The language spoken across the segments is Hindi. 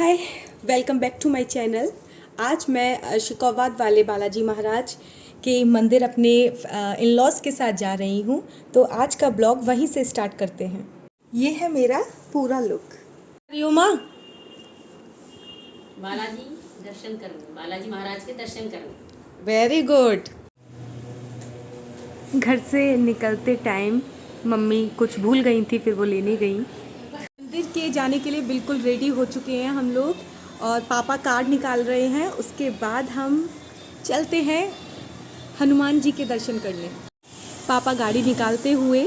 Hi, welcome back to my channel. आज मैं शिकोवाद वाले बालाजी महाराज के मंदिर अपने इन लॉज के साथ जा रही हूँ। तो आज का ब्लॉग वहीं से स्टार्ट करते हैं। ये है मेरा पूरा लुक। हरिओमा बालाजी दर्शन करो, बालाजी महाराज के दर्शन करो। Very good. घर से निकलते टाइम मम्मी कुछ भूल गई थी, फिर वो लेने गई। मंदिर के जाने के लिए बिल्कुल रेडी हो चुके हैं हम लोग और पापा कार्ड निकाल रहे हैं। उसके बाद हम चलते हैं हनुमान जी के दर्शन करने। पापा गाड़ी निकालते हुए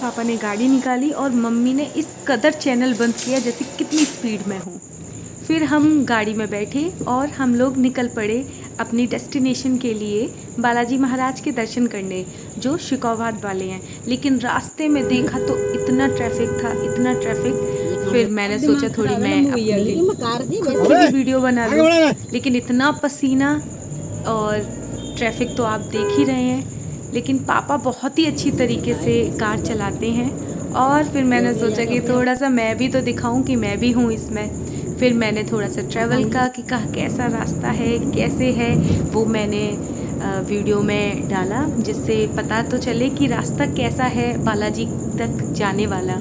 पापा ने गाड़ी निकाली और मम्मी ने इस कदर चैनल बंद किया जैसे कितनी स्पीड में हूँ। फिर हम गाड़ी में बैठे और हम लोग निकल पड़े अपनी डेस्टिनेशन के लिए, बालाजी महाराज के दर्शन करने जो शिकोवाद वाले हैं। लेकिन रास्ते में देखा तो इतना ट्रैफिक था, इतना ट्रैफिक। फिर मैंने सोचा थोड़ी मैं अपनी खुद की भी वीडियो बना लूँ, लेकिन इतना पसीना और ट्रैफिक तो आप देख ही रहे हैं। लेकिन पापा बहुत ही अच्छी तरीके से कार चलाते हैं और फिर मैंने सोचा कि थोड़ा सा मैं भी तो दिखाऊं कि मैं भी हूँ इसमें। फिर मैंने थोड़ा सा ट्रैवल का कि कैसा रास्ता है, कैसे है, वो मैंने वीडियो में डाला जिससे पता तो चले कि रास्ता कैसा है बालाजी तक जाने वाला।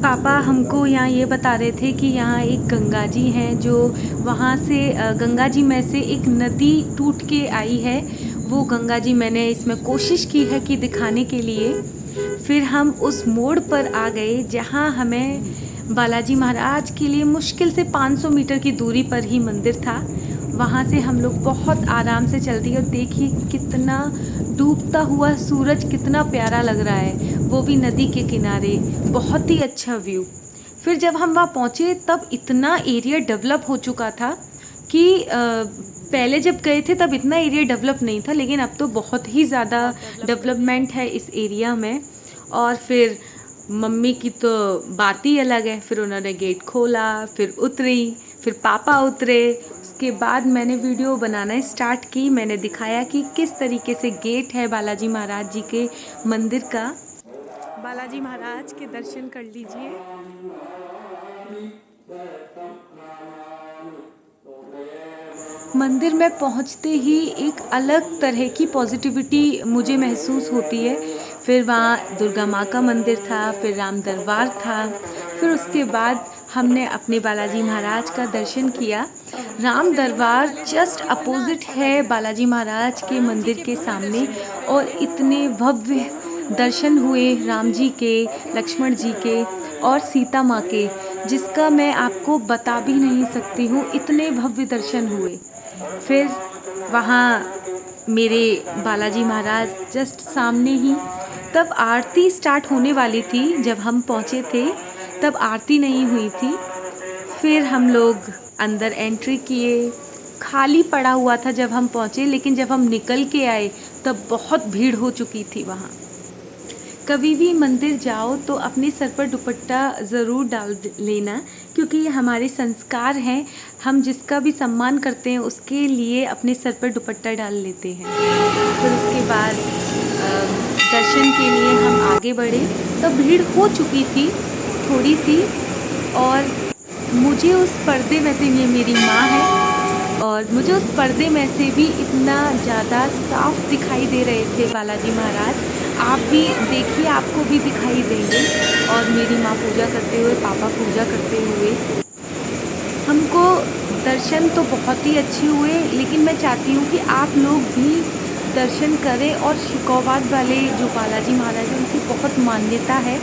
पापा हमको यहाँ ये बता रहे थे कि यहाँ एक गंगा जी हैं, जो वहाँ से गंगा जी में से एक नदी टूट के आई है। वो गंगा जी मैंने इसमें कोशिश की है कि दिखाने के लिए। फिर हम उस मोड़ पर आ गए जहाँ हमें बालाजी महाराज के लिए मुश्किल से 500 मीटर की दूरी पर ही मंदिर था। वहाँ से हम लोग बहुत आराम से चल दिए और देखिए कितना डूबता हुआ सूरज कितना प्यारा लग रहा है, वो भी नदी के किनारे। बहुत ही अच्छा व्यू। फिर जब हम वहाँ पहुँचे तब इतना एरिया डेवलप हो चुका था कि पहले जब गए थे तब इतना एरिया डेवलप नहीं था, लेकिन अब तो बहुत ही ज़्यादा डेवलपमेंट है इस एरिया में। और फिर मम्मी की तो बात ही अलग है। फिर उन्होंने गेट खोला, फिर उतरी, फिर पापा उतरे। उसके बाद मैंने वीडियो बनाना स्टार्ट की। मैंने दिखाया कि किस तरीके से गेट है बालाजी महाराज जी के मंदिर का। बालाजी महाराज के दर्शन कर लीजिए। मंदिर में पहुंचते ही एक अलग तरह की पॉजिटिविटी मुझे महसूस होती है। फिर वहाँ दुर्गा माँ का मंदिर था, फिर राम दरबार था। फिर उसके बाद हमने अपने बालाजी महाराज का दर्शन किया। राम दरबार जस्ट अपोजिट है बालाजी महाराज के मंदिर के सामने और इतने भव्य दर्शन हुए राम जी के, लक्ष्मण जी के और सीता माँ के, जिसका मैं आपको बता भी नहीं सकती हूँ। इतने भव्य दर्शन हुए। फिर वहाँ मेरे बालाजी महाराज जस्ट सामने ही। तब आरती स्टार्ट होने वाली थी, जब हम पहुँचे थे तब आरती नहीं हुई थी। फिर हम लोग अंदर एंट्री किए। खाली पड़ा हुआ था जब हम पहुँचे, लेकिन जब हम निकल के आए तब बहुत भीड़ हो चुकी थी वहाँ। कभी भी मंदिर जाओ तो अपने सर पर दुपट्टा ज़रूर डाल लेना, क्योंकि ये हमारे संस्कार हैं। हम जिसका भी सम्मान करते हैं उसके लिए अपने सर पर दुपट्टा डाल लेते हैं। फिर उसके बाद दर्शन के लिए हम आगे बढ़े। तब भीड़ हो चुकी थी थोड़ी सी, और मुझे उस पर्दे में से, ये मेरी माँ है, और मुझे उस पर्दे में से भी इतना ज़्यादा साफ दिखाई दे रहे थे बालाजी महाराज। आप भी देखिए, आपको भी दिखाई देंगे। और मेरी माँ पूजा करते हुए, पापा पूजा करते हुए। हमको दर्शन तो बहुत ही अच्छे हुए, लेकिन मैं चाहती हूँ कि आप लोग भी दर्शन करें। और शिकोवाद वाले जो बालाजी महाराज हैं उनकी बहुत मान्यता है।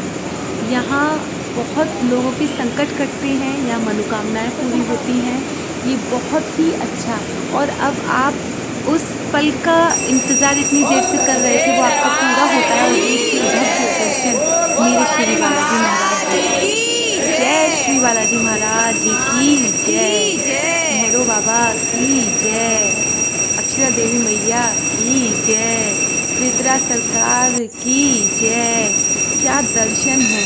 यहाँ बहुत लोगों के संकट कटते हैं, यहाँ मनोकामनाएँ पूरी होती हैं। ये बहुत ही अच्छा। और अब आप उस पल का इंतज़ार इतनी देर से कर रहे थे, वो आपका पूरा होता है। और देखिए भव्य दर्शन मेरे श्री बालाजी महाराज जी की जय, श्री बालाजी महाराज जी की जय, भैरव बाबा की जय, अक्षरा देवी मैया की जय, त्रिपुरा सरकार की जय। क्या दर्शन है,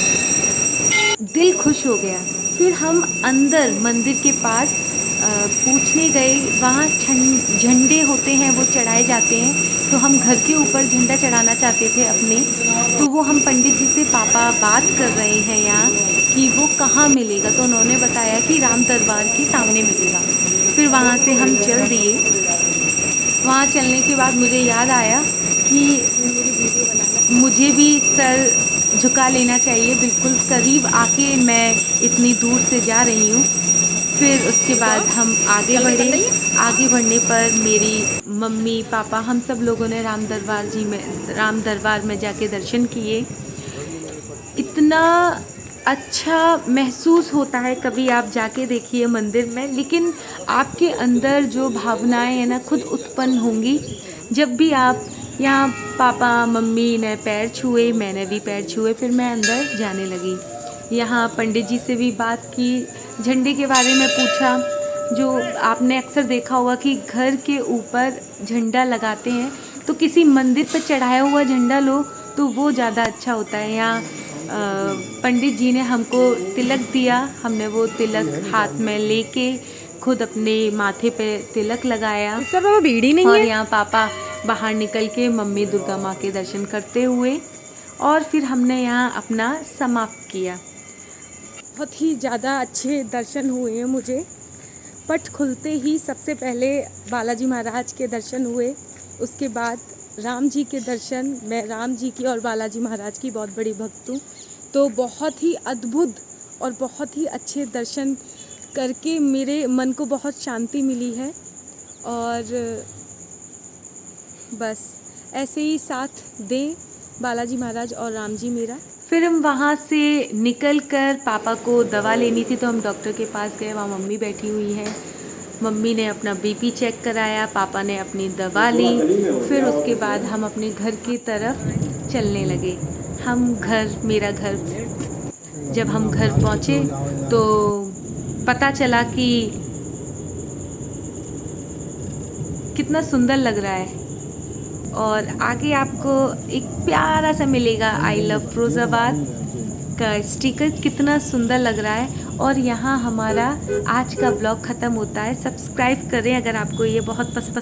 दिल खुश हो गया। फिर हम अंदर मंदिर के पास पूछने गए। वहाँ झंडे होते हैं, वो चढ़ाए जाते हैं। तो हम घर के ऊपर झंडा चढ़ाना चाहते थे अपने। तो वो हम पंडित जी से पापा बात कर रहे हैं यहाँ कि वो कहाँ मिलेगा, तो उन्होंने बताया कि राम दरबार के सामने मिलेगा। फिर वहाँ से हम चल दिए। वहाँ चलने के बाद मुझे याद आया कि मुझे भी सर झुका लेना चाहिए, बिल्कुल करीब आके मैं इतनी दूर से जा रही हूँ। फिर उसके बाद हम आगे बढ़े। आगे बढ़ने पर मेरी मम्मी पापा हम सब लोगों ने राम दरबार में जाके दर्शन किए। इतना अच्छा महसूस होता है, कभी आप जाके देखिए मंदिर में, लेकिन आपके अंदर जो भावनाएं हैं ना खुद उत्पन्न होंगी जब भी आप यहाँ। पापा मम्मी ने पैर छुए, मैंने भी पैर छुए, फिर मैं अंदर जाने लगी। यहाँ पंडित जी से भी बात की, झंडे के बारे में पूछा। जो आपने अक्सर देखा होगा कि घर के ऊपर झंडा लगाते हैं, तो किसी मंदिर पर चढ़ाया हुआ झंडा लो तो वो ज़्यादा अच्छा होता है। यहाँ पंडित जी ने हमको तिलक दिया, हमने वो तिलक हाथ में लेके खुद अपने माथे पे तिलक लगाया। सर बाबा बीड़ी नहीं और है। यहाँ पापा बाहर निकल के मम्मी दुर्गा माँ के दर्शन करते हुए, और फिर हमने यहाँ अपना समाप्त किया। बहुत ही ज़्यादा अच्छे दर्शन हुए हैं मुझे। पट खुलते ही सबसे पहले बालाजी महाराज के दर्शन हुए, उसके बाद राम जी के दर्शन। मैं राम जी की और बालाजी महाराज की बहुत बड़ी भक्त हूँ, तो बहुत ही अद्भुत और बहुत ही अच्छे दर्शन करके मेरे मन को बहुत शांति मिली है। और बस ऐसे ही साथ दें बालाजी महाराज और राम जी मेरा। फिर हम वहाँ से निकल कर पापा को दवा लेनी थी, तो हम डॉक्टर के पास गए। वहाँ मम्मी बैठी हुई हैं। मम्मी ने अपना बीपी चेक कराया, पापा ने अपनी दवा ली। फिर उसके बाद हम अपने घर की तरफ चलने लगे। मेरा घर, जब हम घर पहुँचे तो पता चला कि कितना सुंदर लग रहा है। और आगे आपको एक प्यारा सा मिलेगा आई लव फिरोज़ाबाद का स्टिकर, कितना सुंदर लग रहा है। और यहाँ हमारा आज का ब्लॉग ख़त्म होता है। सब्सक्राइब करें अगर आपको ये बहुत पसंद